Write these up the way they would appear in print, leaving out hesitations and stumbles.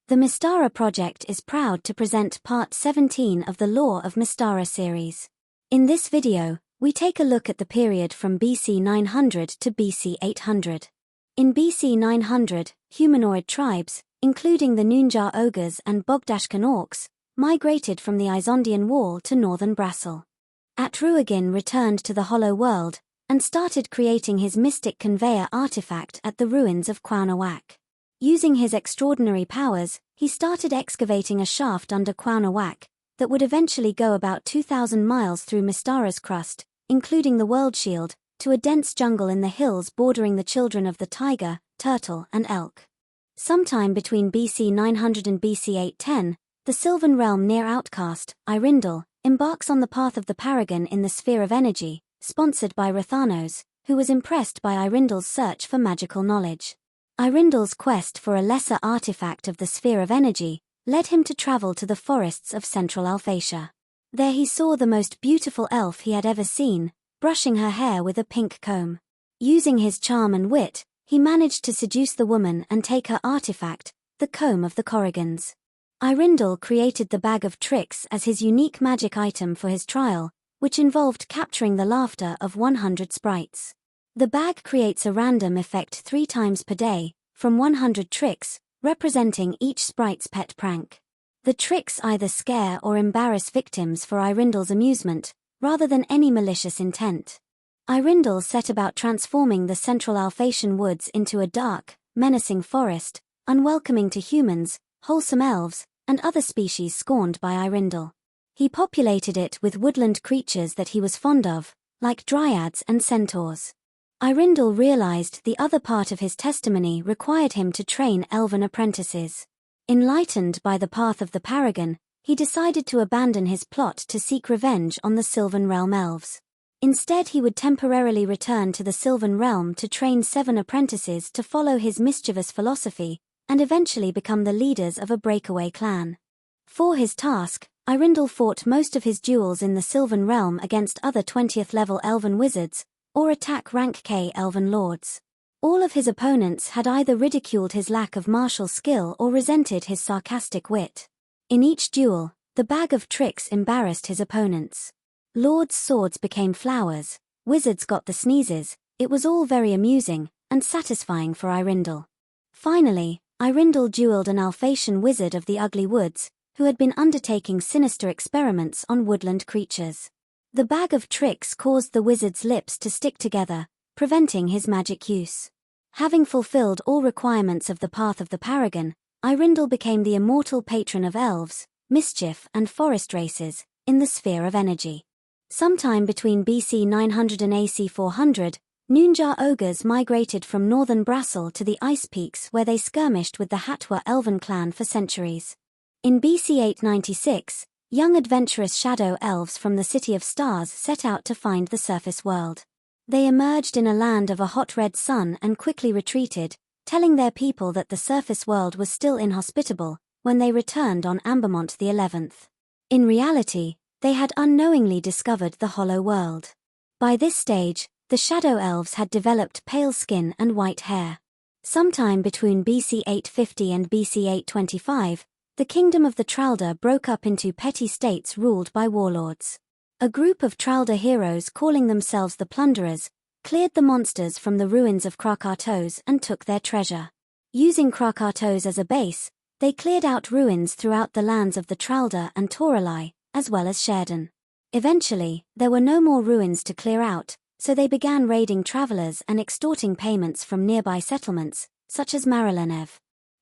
The Mystara project is proud to present Part 17 of the Lore of Mystara series. In this video, we take a look at the period from BC 900 to BC 800. In BC 900, humanoid tribes, including the Nunjar ogres and Bogdashkan orcs, migrated from the Isondian Wall to northern Brasil. Atruaghin returned to the Hollow World, and started creating his mystic Conveyor artifact at the ruins of Quaunawak. Using his extraordinary powers, he started excavating a shaft under Quaunawak that would eventually go about 2,000 miles through Mystara's crust, including the World Shield, to a dense jungle in the hills bordering the children of the tiger, turtle, and elk. Sometime between BC 900 and BC 810, the Sylvan realm near Outcast, Eärendil, embarks on the path of the Paragon in the Sphere of Energy, sponsored by Rathanos, who was impressed by Eärendil's search for magical knowledge. Eärendil's quest for a lesser artifact of the Sphere of Energy led him to travel to the forests of Central Alphatia. There he saw the most beautiful elf he had ever seen, brushing her hair with a pink comb. Using his charm and wit, he managed to seduce the woman and take her artifact, the Comb of the Corrigans. Eärendil created the Bag of Tricks as his unique magic item for his trial, which involved capturing the laughter of 100 sprites. The bag creates a random effect 3 times per day, from 100 tricks, representing each sprite's pet prank. The tricks either scare or embarrass victims for Eärendil's amusement, rather than any malicious intent. Eärendil set about transforming the Central Alphatian woods into a dark, menacing forest, unwelcoming to humans, wholesome elves, and other species scorned by Eärendil. He populated it with woodland creatures that he was fond of, like dryads and centaurs. Eärendil realized the other part of his testimony required him to train elven apprentices. Enlightened by the path of the Paragon, he decided to abandon his plot to seek revenge on the Sylvan Realm elves. Instead, he would temporarily return to the Sylvan Realm to train 7 apprentices to follow his mischievous philosophy, and eventually become the leaders of a breakaway clan. For his task, Eärendil fought most of his duels in the Sylvan Realm against other 20th level elven wizards, or attack rank K elven lords. All of his opponents had either ridiculed his lack of martial skill or resented his sarcastic wit. In each duel, the Bag of Tricks embarrassed his opponents. Lords' swords became flowers, wizards got the sneezes. It was all very amusing and satisfying for Eärendil. Finally, Eärendil duelled an Alphatian wizard of the Ugly Woods, who had been undertaking sinister experiments on woodland creatures. The Bag of Tricks caused the wizard's lips to stick together, preventing his magic use. Having fulfilled all requirements of the Path of the Paragon, Eärendil became the immortal patron of elves, mischief and forest races, in the Sphere of Energy. Sometime between BC 900 and AC 400, Nunjar ogres migrated from northern Brasil to the Ice Peaks where they skirmished with the Hatwa elven clan for centuries. In BC 896, young adventurous shadow elves from the City of Stars set out to find the surface world. They emerged in a land of a hot red sun and quickly retreated, telling their people that the surface world was still inhospitable, when they returned on Ambermont the 11th. In reality, they had unknowingly discovered the Hollow World. By this stage, the shadow elves had developed pale skin and white hair. Sometime between BC 850 and BC 825, the kingdom of the Tralda broke up into petty states ruled by warlords. A group of Tralda heroes calling themselves the Plunderers cleared the monsters from the ruins of Krakatoas and took their treasure. Using Krakatoas as a base, they cleared out ruins throughout the lands of the Tralda and Toralai, as well as Sheridan. Eventually, there were no more ruins to clear out, so they began raiding travelers and extorting payments from nearby settlements, such as Marilenev.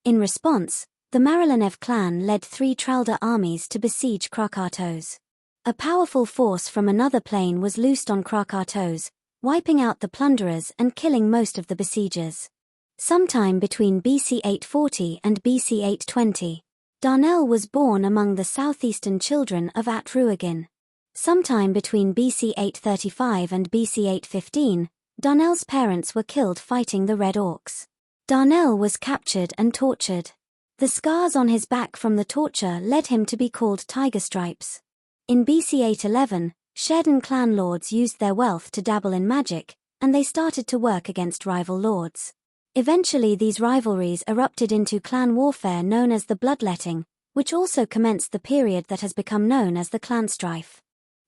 In response, the Marilenev clan led 3 Tralda armies to besiege Krakatoas. A powerful force from another plane was loosed on Krakatoas, wiping out the plunderers and killing most of the besiegers. Sometime between BC 840 and BC 820, Darnell was born among the southeastern children of Atruaghin. Sometime between BC 835 and BC 815, Darnell's parents were killed fighting the Red Orcs. Darnell was captured and tortured. The scars on his back from the torture led him to be called Tiger Stripes. In BC 811, Sheridan clan lords used their wealth to dabble in magic, and they started to work against rival lords. Eventually these rivalries erupted into clan warfare known as the Bloodletting, which also commenced the period that has become known as the Clanstrife.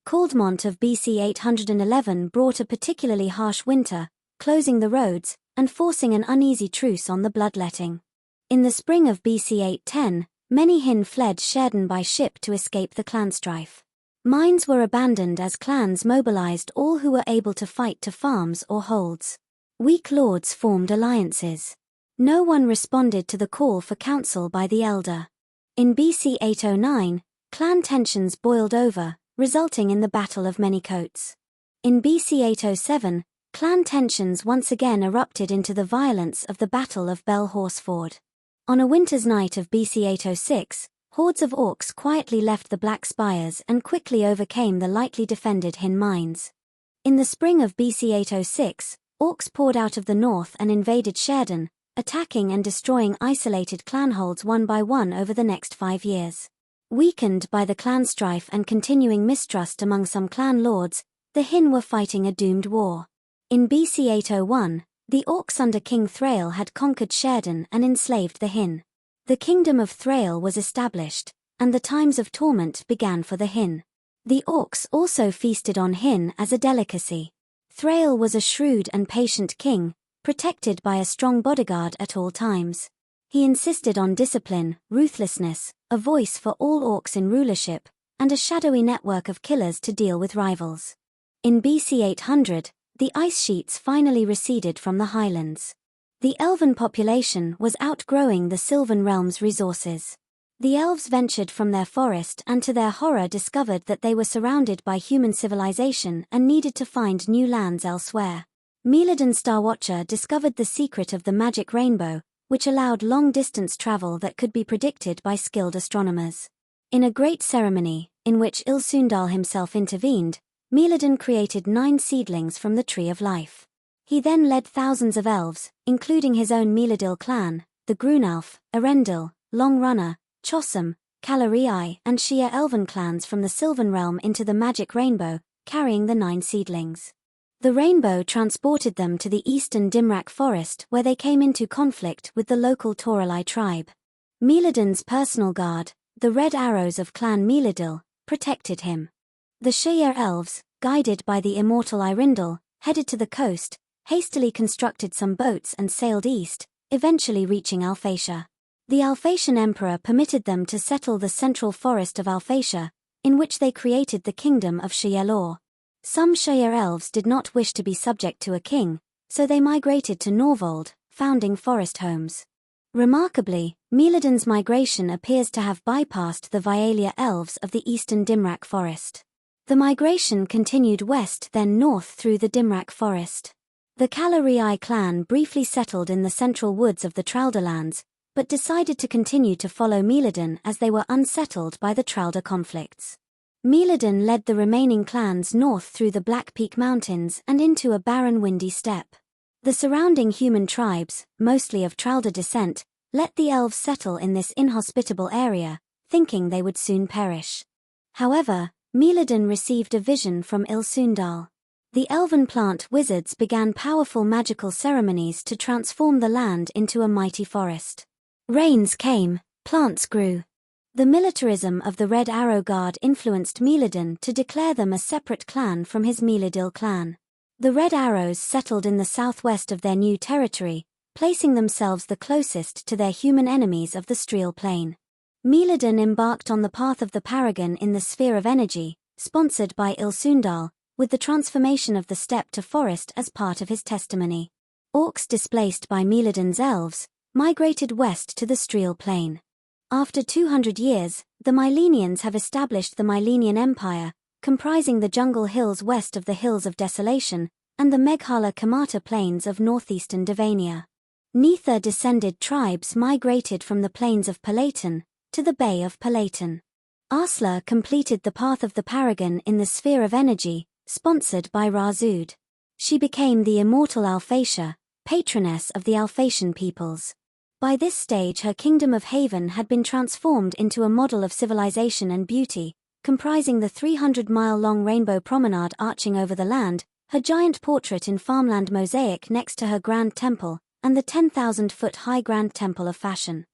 Caldmont of BC 811 brought a particularly harsh winter, closing the roads, and forcing an uneasy truce on the Bloodletting. In the spring of BC 810, many Hin fled Sheridan by ship to escape the Clanstrife. Mines were abandoned as clans mobilized all who were able to fight to farms or holds. Weak lords formed alliances. No one responded to the call for counsel by the elder. In BC 809, clan tensions boiled over, resulting in the Battle of Many Coats. In BC 807, clan tensions once again erupted into the violence of the Battle of Bell Horseford. On a winter's night of BC 806, hordes of orcs quietly left the Black Spires and quickly overcame the lightly defended Hin mines. In the spring of BC 806, orcs poured out of the north and invaded Sheridan, attacking and destroying isolated clanholds one by one over the next 5 years. Weakened by the Clanstrife and continuing mistrust among some clan lords, the Hin were fighting a doomed war. In BC 801, the orcs under King Thrail had conquered Sheridan and enslaved the Hin. The kingdom of Thrail was established, and the times of torment began for the Hin. The orcs also feasted on Hin as a delicacy. Thrail was a shrewd and patient king, protected by a strong bodyguard at all times. He insisted on discipline, ruthlessness, a voice for all orcs in rulership, and a shadowy network of killers to deal with rivals. In BC 800, the ice sheets finally receded from the highlands. The elven population was outgrowing the Sylvan realm's resources. The elves ventured from their forest and to their horror discovered that they were surrounded by human civilization and needed to find new lands elsewhere. Myrmidon Starwatcher discovered the secret of the magic rainbow, which allowed long-distance travel that could be predicted by skilled astronomers. In a great ceremony, in which Ilsundal himself intervened, Myrmidon created 9 seedlings from the Tree of Life. He then led thousands of elves, including his own Myrmidil clan, the Grunalf, Arendil, Longrunner, Chossum, Calarii and Shia elven clans from the Sylvan realm into the magic rainbow, carrying the 9 seedlings. The rainbow transported them to the eastern Dimrak forest where they came into conflict with the local Toralai tribe. Myrmidon's personal guard, the Red Arrows of Clan Myrmidil, protected him. The Shia elves, guided by the immortal Irindil, headed to the coast, hastily constructed some boats and sailed east, eventually reaching Alphatia. The Alphatian Emperor permitted them to settle the central forest of Alphatia, in which they created the kingdom of Shia. Some Shia elves did not wish to be subject to a king, so they migrated to Norvold, founding forest homes. Remarkably, Myrmidon's migration appears to have bypassed the Vialia elves of the eastern Dimrak forest. The migration continued west then north through the Dimrak forest. The Calarii clan briefly settled in the central woods of the Tralderlands, but decided to continue to follow Myrmidon as they were unsettled by the Tralder conflicts. Myrmidon led the remaining clans north through the Black Peak Mountains and into a barren windy steppe. The surrounding human tribes, mostly of Tralder descent, let the elves settle in this inhospitable area, thinking they would soon perish. However, Myrmidon received a vision from Ilsundal. The elven plant wizards began powerful magical ceremonies to transform the land into a mighty forest. Rains came, plants grew. The militarism of the Red Arrow Guard influenced Myrmidon to declare them a separate clan from his Myrmidil clan. The Red Arrows settled in the southwest of their new territory, placing themselves the closest to their human enemies of the Streel Plain. Myrmidon embarked on the path of the Paragon in the Sphere of Energy, sponsored by Ilsundal, with the transformation of the steppe to forest as part of his testimony. Orcs displaced by Myrmidon's elves migrated west to the Streel Plain. After 200 years, the Mylenians have established the Mylenian Empire, comprising the jungle hills west of the Hills of Desolation, and the Meghala Kamata plains of northeastern Devania. Nether-descended tribes migrated from the plains of Palatin to the Bay of Palatin. Arsla completed the path of the Paragon in the Sphere of Energy, sponsored by Razud. She became the immortal Alphatia, patroness of the Alphatian peoples. By this stage her kingdom of Haven had been transformed into a model of civilization and beauty, comprising the 300-mile-long rainbow promenade arching over the land, her giant portrait in farmland mosaic next to her grand temple, and the 10,000-foot-high Grand Temple of Fashion.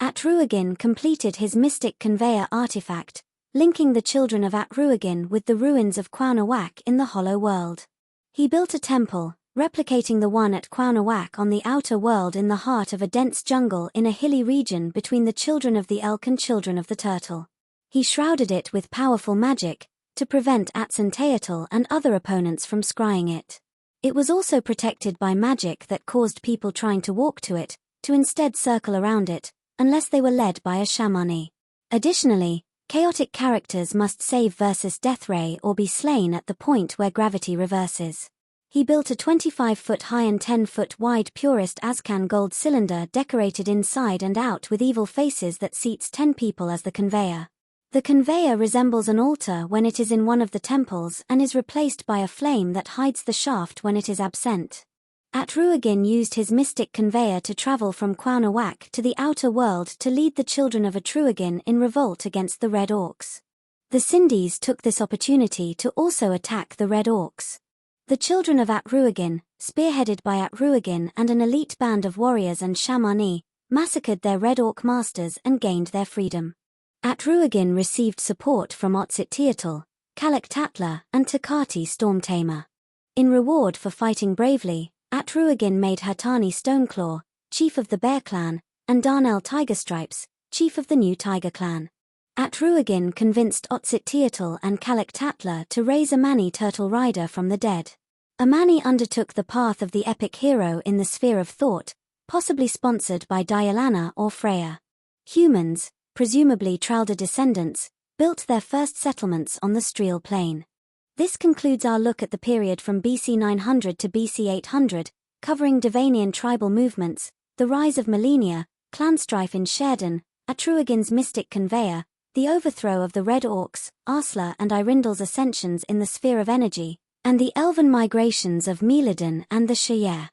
Atruaghin completed his mystic conveyor artifact, linking the children of Atruaghin with the ruins of Quaunawak in the Hollow World. He built a temple, replicating the one at Quaunawak on the outer world in the heart of a dense jungle in a hilly region between the children of the elk and children of the turtle. He shrouded it with powerful magic, to prevent Atruaghin and other opponents from scrying it. It was also protected by magic that caused people trying to walk to it, to instead circle around it, unless they were led by a shamani. Additionally, chaotic characters must save versus death ray or be slain at the point where gravity reverses. He built a 25-foot-high and 10-foot-wide purest Azcan gold cylinder decorated inside and out with evil faces that seats 10 people as the conveyor. The conveyor resembles an altar when it is in one of the temples and is replaced by a flame that hides the shaft when it is absent. Atruaghin used his mystic conveyor to travel from Quaunawak to the outer world to lead the children of Atruaghin in revolt against the Red Orcs. The Sindhis took this opportunity to also attack the Red Orcs. The children of Atruaghin, spearheaded by Atruaghin and an elite band of warriors and shamani, massacred their Red Orc masters and gained their freedom. Atruaghin received support from Thyatian, Kalaktatla, and Takati Stormtamer. In reward for fighting bravely, Atruaghin made Hurtani Stoneclaw, chief of the Bear Clan, and Darnell Tigerstripes, chief of the new Tiger Clan. Atruaghin convinced Thyatian and Kalaktatla to raise a Mani Turtle Rider from the dead. Amani undertook the path of the epic hero in the sphere of thought, possibly sponsored by Dialana or Freya. Humans, presumably Tralda descendants, built their first settlements on the Streel Plain. This concludes our look at the period from BC 900 to BC 800, covering Devanian tribal movements, the rise of Melania, Clanstrife in Sheridan, Atruaghin's mystic conveyor, the overthrow of the Red Orcs, Arsla and Irindal's ascensions in the sphere of energy, and the elven migrations of Melidan and the Shire.